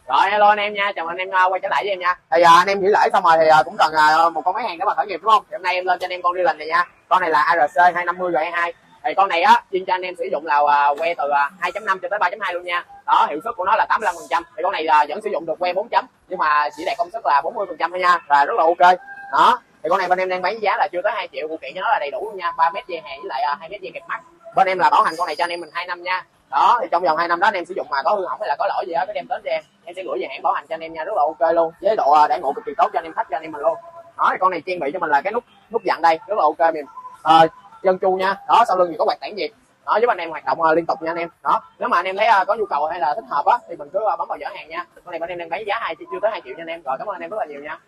Rồi hello anh em nha, chào anh em quay trở lại với em nha. Thì anh em nghỉ lễ xong rồi thì cũng cần một con máy hàng để mà khởi nghiệp đúng không? Thì hôm nay em lên cho anh em con Dylan này nha. Con này là ARC 250 R22. Thì con này á chuyên cho anh em sử dụng là que từ 2.5 cho tới 3.2 luôn nha. Đó, hiệu suất của nó là 85%. Thì con này vẫn sử dụng được que 4 chấm nhưng mà chỉ đạt công suất là 40% thôi nha. Và rất là ok. Đó. Thì con này bên em đang bán giá là chưa tới 2 triệu, phụ kiện cho nó là đầy đủ luôn nha. 3 mét dây hàng với lại 2 mét dây kẹp mắt. Bên em là bảo hành con này cho anh em mình 2 năm nha. Đó, thì trong vòng 2 năm đó anh em sử dụng mà có hư hỏng hay là có lỗi gì đó cứ đem đến cho em sẽ gửi về hãng bảo hành cho anh em nha, rất là ok luôn, với độ đãi ngộ cực kỳ tốt cho anh em khách cho anh em mình luôn. Đó, thì con này trang bị cho mình là cái nút dặn đây rất là ok mình chân chu nha. Đó, sau lưng thì có quạt tản nhiệt, đó giúp anh em hoạt động liên tục nha anh em. Đó, nếu mà anh em thấy có nhu cầu hay là thích hợp á thì mình cứ bấm vào giỏ hàng nha. Con này bên em đang bán giá chưa tới 2 triệu nha anh em. Rồi cảm ơn anh em rất là nhiều nha.